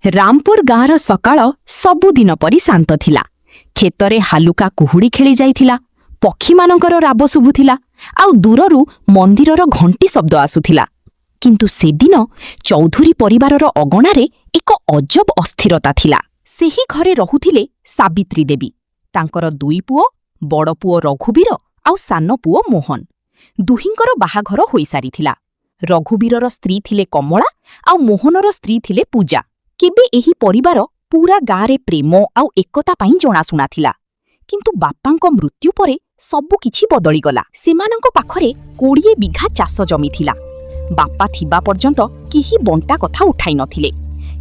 ରାମପୁର ଗାଁର ସକାଳ ସବୁଦିନ ପରି ଶାନ୍ତ ଥିଲା। କ୍ଷେତରେ ହାଲୁକା କୁହୁଡ଼ି ଖେଳି ଯାଇଥିଲା, ପକ୍ଷୀମାନଙ୍କର ରାବ ଶୁଭୁଥିଲା, ଆଉ ଦୂରରୁ ମନ୍ଦିରର ଘଣ୍ଟି ଶବ୍ଦ ଆସୁଥିଲା। କିନ୍ତୁ ସେଦିନ ଚୌଧୁରୀ ପରିବାରର ଅଗଣାରେ ଏକ ଅଜବ ଅସ୍ଥିରତା ଥିଲା। ସେହି ଘରେ ରହୁଥିଲେ ସାବିତ୍ରୀ ଦେବୀ, ତାଙ୍କର ଦୁଇ ପୁଅ, ବଡ଼ ପୁଅ ରଘୁବୀର ଆଉ ସାନ ପୁଅ ମୋହନ। ଦୁହିଁଙ୍କର ବାହାଘର ହୋଇସାରିଥିଲା। ରଘୁବୀରର ସ୍ତ୍ରୀ ଥିଲେ କମଳା ଆଉ ମୋହନର ସ୍ତ୍ରୀ ଥିଲେ ପୂଜା। କେବେ ଏହି ପରିବାର ପୂରା ଗାଁରେ ପ୍ରେମ ଆଉ ଏକତା ପାଇଁ ଜଣାଶୁଣା ଥିଲା। କିନ୍ତୁ ବାପାଙ୍କ ମୃତ୍ୟୁ ପରେ ସବୁକିଛି ବଦଳିଗଲା। ସେମାନଙ୍କ ପାଖରେ 20 ବିଘା ଚାଷ ଜମି ଥିଲା। ବାପା ଥିବା ପର୍ଯ୍ୟନ୍ତ କେହି ବଣ୍ଟା କଥା ଉଠାଇ ନଥିଲେ।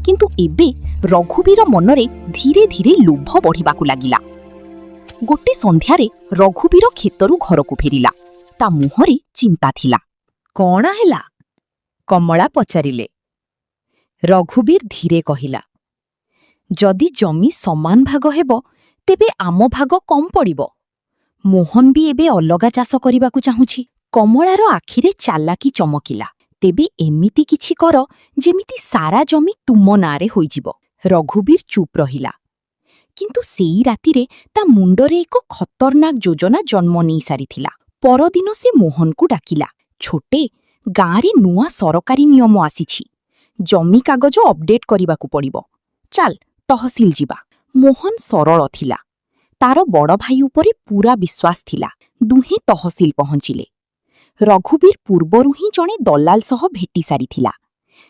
କିନ୍ତୁ ଏବେ ରଘୁବୀର ମନରେ ଧୀରେ ଧୀରେ ଲୋଭ ବଢ଼ିବାକୁ ଲାଗିଲା। ଗୋଟେ ସନ୍ଧ୍ୟାରେ ରଘୁବୀର କ୍ଷେତରୁ ଘରକୁ ଫେରିଲା। ତା ମୁହଁରେ ଚିନ୍ତା ଥିଲା। କ'ଣ ହେଲା? କମଳା ପଚାରିଲେ। ରଘୁବୀର ଧୀରେ କହିଲା, ଯଦି ଜମି ସମାନ ଭାଗ ହେବ ତେବେ ଆମ ଭାଗ କମ୍ ପଡ଼ିବ। ମୋହନ ବି ଏବେ ଅଲଗା ଚାଷ କରିବାକୁ ଚାହୁଁଛି। କମଳାର ଆଖିରେ ଚାଲାକି ଚମକିଲା। ତେବେ ଏମିତି କିଛି କର ଯେମିତି ସାରା ଜମି ତୁମ ନାଁରେ ହୋଇଯିବ। ରଘୁବୀର ଚୁପ୍ ରହିଲା। କିନ୍ତୁ ସେଇ ରାତିରେ ତା ମୁଣ୍ଡରେ ଏକ ଖତରନାକ ଯୋଜନା ଜନ୍ମ ନେଇ ସାରିଥିଲା। ପରଦିନ ସେ ମୋହନକୁ ଡାକିଲା। ଛୋଟେ, ଗାଁରେ ନୂଆ ସରକାରୀ ନିୟମ ଆସିଛି। ଜମି କାଗଜ ଅପଡେଟ୍ କରିବାକୁ ପଡ଼ିବ। ଚାଲ, ତହସିଲ ଯିବା। ମୋହନ ସରଳ ଥିଲା। ତାର ବଡ଼ ଭାଇ ଉପରେ ପୂରା ବିଶ୍ୱାସ ଥିଲା। ଦୁହେଁ ତହସିଲ ପହଞ୍ଚିଲେ। ରଘୁବୀର ପୂର୍ବରୁ ହିଁ ଜଣେ ଦଲାଲ ସହ ଭେଟି ସାରିଥିଲା।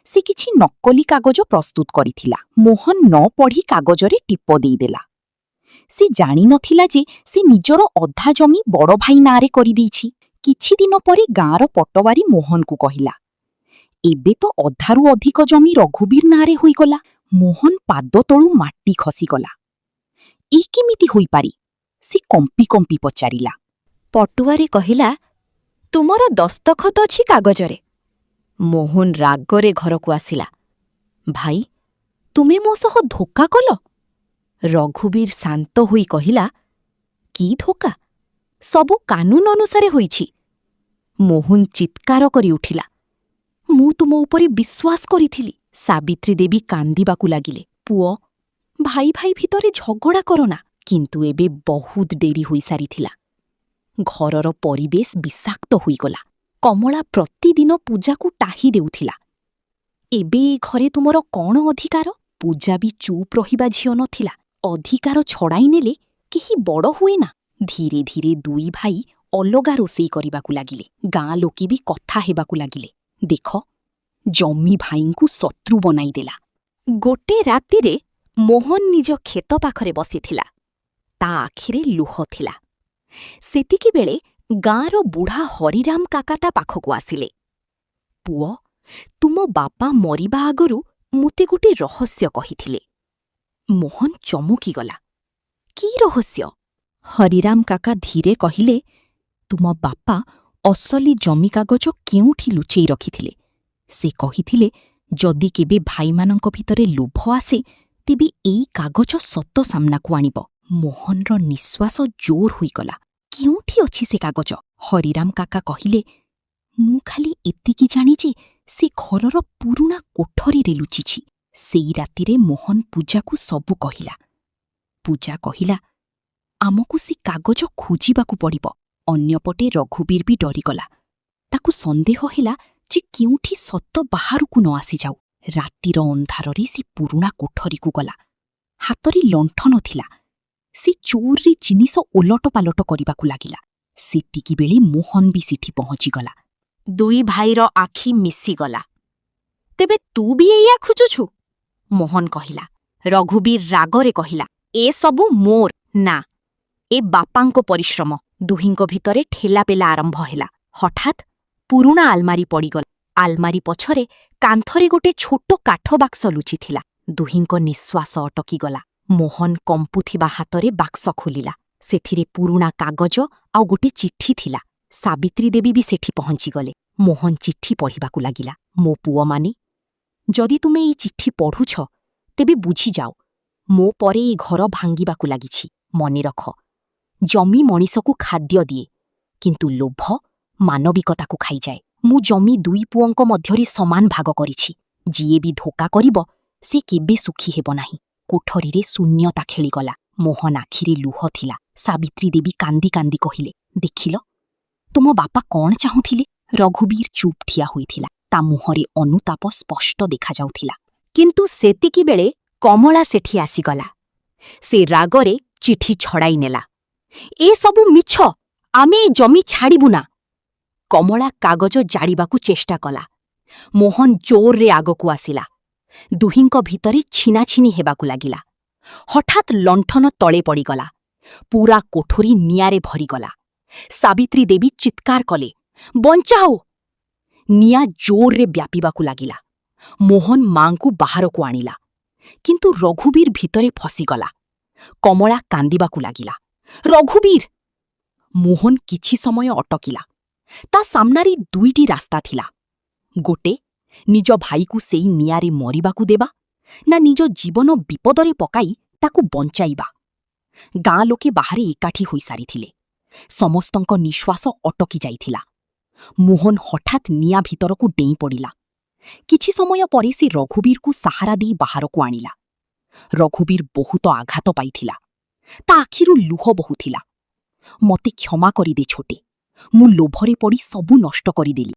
ସେ କିଛି ନକଲି କାଗଜ ପ୍ରସ୍ତୁତ କରିଥିଲା। ମୋହନ ନ ପଢ଼ି କାଗଜରେ ଟିପ ଦେଇଦେଲା। ସେ ଜାଣିନଥିଲା ଯେ ସେ ନିଜର ଅଧା ଜମି ବଡ଼ ଭାଇ ନାଁରେ କରିଦେଇଛି। କିଛି ଦିନ ପରେ ଗାଁର ପଟବାରୀ ମୋହନକୁ କହିଲା, ଏବେ ତ ଅଧାରୁ ଅଧିକ ଜମି ରଘୁବୀର ନାଁରେ ହୋଇଗଲା। ମୋହନ ପାଦ ତଳୁ ମାଟି ଖସିଗଲା। ଏ କେମିତି ହୋଇପାରେ? ସେ କମ୍ପି କମ୍ପି ପଚାରିଲା। ପଟୁଆରୀ କହିଲା, ତୁମର ଦସ୍ତଖତ ଅଛି କାଗଜରେ। ମୋହନ ରାଗରେ ଘରକୁ ଆସିଲା। ଭାଇ, ତୁମେ ମୋ ସହ ଧୋକା କଲ? ରଘୁବୀର ଶାନ୍ତ ହୋଇ କହିଲା, କି ଧୋକା? ସବୁ କାନୁନ ଅନୁସାରେ ହୋଇଛି। ମୋହନ ଚିତ୍କାର କରି ଉଠିଲା, ମୁଁ ତୁମ ଉପରେ ବିଶ୍ୱାସ କରିଥିଲି। ସାବିତ୍ରୀ ଦେବୀ କାନ୍ଦିବାକୁ ଲାଗିଲେ। ପୁଅ, ଭାଇ ଭାଇ ଭିତରେ ଝଗଡ଼ା କରନା। କିନ୍ତୁ ଏବେ ବହୁତ ଡେରି ହୋଇସାରିଥିଲା। ଘରର ପରିବେଶ ବିଷାକ୍ତ ହୋଇଗଲା। କମଳା ପ୍ରତିଦିନ ପୂଜାକୁ ଟାହି ଦେଉଥିଲା। ଏବେ ଏ ଘରେ ତୁମର କ'ଣ ଅଧିକାର? ପୂଜା ବି ଚୁପ୍ ରହିବା ଝିଅ ନଥିଲା। ଅଧିକାର ଛଡ଼ାଇ ନେଲେ କେହି ବଡ଼ ହୁଏ ନା। ଧୀରେ ଧୀରେ ଦୁଇ ଭାଇ ଅଲଗା ରୋଷେଇ କରିବାକୁ ଲାଗିଲେ। ଗାଁ ଲୋକେ ବି କଥା ହେବାକୁ ଲାଗିଲେ। ଦେଖ, ଜମି ଭାଇଙ୍କୁ ଶତ୍ରୁ ବନାଇଦେଲା। ଗୋଟେ ରାତିରେ ମୋହନ ନିଜ କ୍ଷେତ ପାଖରେ ବସିଥିଲା। ତା ଆଖିରେ ଲୁହ ଥିଲା। ସେତିକିବେଳେ ଗାଁର ବୁଢ଼ା ହରିରାମ କାକା ତା ପାଖକୁ ଆସିଲେ। ପୁଅ, ତୁମ ବାପା ମରିବା ଆଗରୁ ମୋତେ ଗୋଟେ ରହସ୍ୟ କହିଥିଲେ। ମୋହନ ଚମକିଗଲା। କି ରହସ୍ୟ? ହରିରାମ କାକା ଧୀରେ କହିଲେ, ତୁମ ବାପା ଅସଲି ଜମି କାଗଜ କେଉଁଠି ଲୁଚେଇ ରଖିଥିଲେ। ସେ କହିଥିଲେ, ଯଦି କେବେ ଭାଇମାନଙ୍କ ଭିତରେ ଲୋଭ ଆସେ ତେବେ ଏଇ କାଗଜ ସତ ସାମ୍ନାକୁ ଆଣିବ। ମୋହନର ନିଶ୍ୱାସ ଜୋର ହୋଇଗଲା। କେଉଁଠି ଅଛି ସେ କାଗଜ? ହରିରାମ କାକା କହିଲେ, ମୁଁ ଖାଲି ଏତିକି ଜାଣିଛି ସେ ଘରର ପୁରୁଣା କୋଠରୀରେ ଲୁଚିଛି। ସେଇ ରାତିରେ ମୋହନ ପୂଜାକୁ ସବୁ କହିଲା। ପୂଜା କହିଲା, ଆମକୁ ସେ କାଗଜ ଖୋଜିବାକୁ ପଡ଼ିବ। ଅନ୍ୟପଟେ ରଘୁବୀର ବି ଡରିଗଲା। ତାକୁ ସନ୍ଦେହ ହେଲା ଯେ କେଉଁଠି ସତ ବାହାରକୁ ନ ଆସିଯାଉ। ରାତିର ଅନ୍ଧାରରେ ସେ ପୁରୁଣା କୋଠରୀକୁ ଗଲା। ହାତରେ ଲଣ୍ଠନ ଥିଲା। ସେ ଚୋରରେ ଜିନିଷ ଓଲଟପାଲଟ କରିବାକୁ ଲାଗିଲା। ସେତିକିବେଳେ ମୋହନ ବି ସେଠି ପହଞ୍ଚିଗଲା। ଦୁଇ ଭାଇର ଆଖି ମିଶିଗଲା। ତେବେ ତୁ ବି ଏଇଆ ଖୋଜୁଛୁ? ମୋହନ କହିଲା। ରଘୁବୀର ରାଗରେ କହିଲା, ଏସବୁ ମୋର ନା, ଏ ବାପାଙ୍କ ପରିଶ୍ରମ। ଦୁହିଁଙ୍କ ଭିତରେ ଠେଲାପେଲା ଆରମ୍ଭ ହେଲା। ହଠାତ୍ ପୁରୁଣା ଆଲମାରି ପଡ଼ିଗଲା। ଆଲମାରି ପଛରେ କାନ୍ଥରେ ଗୋଟେ ଛୋଟ କାଠ ବାକ୍ସ ଲୁଚିଥିଲା। ଦୁହିଁଙ୍କ ନିଶ୍ୱାସ ଅଟକିଗଲା। ମୋହନ କମ୍ପୁଥିବା ହାତରେ ବାକ୍ସ ଖୋଲିଲା। ସେଥିରେ ପୁରୁଣା କାଗଜ ଆଉ ଗୋଟେ ଚିଠି ଥିଲା। ସାବିତ୍ରୀ ଦେବୀ ବି ସେଠି ପହଞ୍ଚିଗଲେ। ମୋହନ ଚିଠି ପଢ଼ିବାକୁ ଲାଗିଲା। ମୋ ପୁଅମାନେ, ଯଦି ତୁମେ ଏଇ ଚିଠି ପଢ଼ୁଛ ତେବେ ବୁଝିଯାଅ, ମୋ ପରେ ଏ ଘର ଭାଙ୍ଗିବାକୁ ଲାଗିଛି। ମନେ ରଖ, ଜମି ମଣିଷକୁ ଖାଦ୍ୟ ଦିଏ, କିନ୍ତୁ ଲୋଭ ମାନବିକତାକୁ ଖାଇଯାଏ। ମୁଁ ଜମି ଦୁଇ ପୁଅଙ୍କ ମଧ୍ୟରେ ସମାନ ଭାଗ କରିଛି। ଯିଏ ବି ଧୋକା କରିବ ସେ କେବେ ସୁଖୀ ହେବ ନାହିଁ। କୋଠରୀରେ ଶୂନ୍ୟତା ଖେଳିଗଲା। ମୋହନ ଆଖିରେ ଲୁହ ଥିଲା। ସାବିତ୍ରୀ ଦେବୀ କାନ୍ଦି କାନ୍ଦି କହିଲେ, ଦେଖିଲ, ତୁମ ବାପା କ'ଣ ଚାହୁଁଥିଲେ? ରଘୁବୀର ଚୁପ୍ ଠିଆ ହୋଇଥିଲା। ତା ମୁହଁରେ ଅନୁତାପ ସ୍ପଷ୍ଟ ଦେଖାଯାଉଥିଲା। କିନ୍ତୁ ସେତିକିବେଳେ କମଳା ସେଠି ଆସିଗଲା। ସେ ରାଗରେ ଚିଠି ଛଡ଼ାଇ ନେଲା। ଏସବୁ ମିଛ, ଆମେ ଏ ଜମି ଛାଡ଼ିବୁ ନା। କମଳା କାଗଜ ଜାଡ଼ିବାକୁ ଚେଷ୍ଟା କଲା। ମୋହନ ଜୋରରେ ଆଗକୁ ଆସିଲା। ଦୁହିଁଙ୍କ ଭିତରେ ଛିନାଛିନି ହେବାକୁ ଲାଗିଲା। ହଠାତ୍ ଲଣ୍ଠନ ତଳେ ପଡ଼ିଗଲା। ପୂରା କୋଠରୀ ନିଆଁରେ ଭରିଗଲା। ସାବିତ୍ରୀ ଦେବୀ ଚିତ୍କାର କଲେ, ବଞ୍ଚାଓ! ନିଆଁ ଜୋରରେ ବ୍ୟାପିବାକୁ ଲାଗିଲା। ମୋହନ ମାଙ୍କୁ ବାହାରକୁ ଆଣିଲା। କିନ୍ତୁ ରଘୁବୀର ଭିତରେ ଫସିଗଲା। କମଳା କାନ୍ଦିବାକୁ ଲାଗିଲା। ରଘୁବୀର! ମୋହନ କିଛି ସମୟ ଅଟକିଲା। ତା ସାମ୍ନାରେ ଦୁଇଟି ରାସ୍ତା ଥିଲା। ଗୋଟେ, ନିଜ ଭାଇକୁ ସେଇ ନିଆଁରେ ମରିବାକୁ ଦେବା, ନା ନିଜ ଜୀବନ ବିପଦରେ ପକାଇ ତାକୁ ବଞ୍ଚାଇବା। ଗାଁ ଲୋକେ ବାହାରେ ଏକାଠି ହୋଇସାରିଥିଲେ। ସମସ୍ତଙ୍କ ନିଶ୍ୱାସ ଅଟକି ଯାଇଥିଲା। ମୋହନ ହଠାତ୍ ନିଆଁ ଭିତରକୁ ଡେଇଁ ପଡ଼ିଲା। କିଛି ସମୟ ପରେ ସେ ରଘୁବୀରକୁ ସାହାରା ଦେଇ ବାହାରକୁ ଆଣିଲା। ରଘୁବୀର ବହୁତ ଆଘାତ ପାଇଥିଲା। ତା ଆଖିରୁ ଲୁହ ବହୁଥିଲା। ମତେ କ୍ଷମା କରିଦେ ଛୋଟେ, ମୁଁ ଲୋଭରେ ପଡ଼ି ସବୁ ନଷ୍ଟ କରିଦେଲି।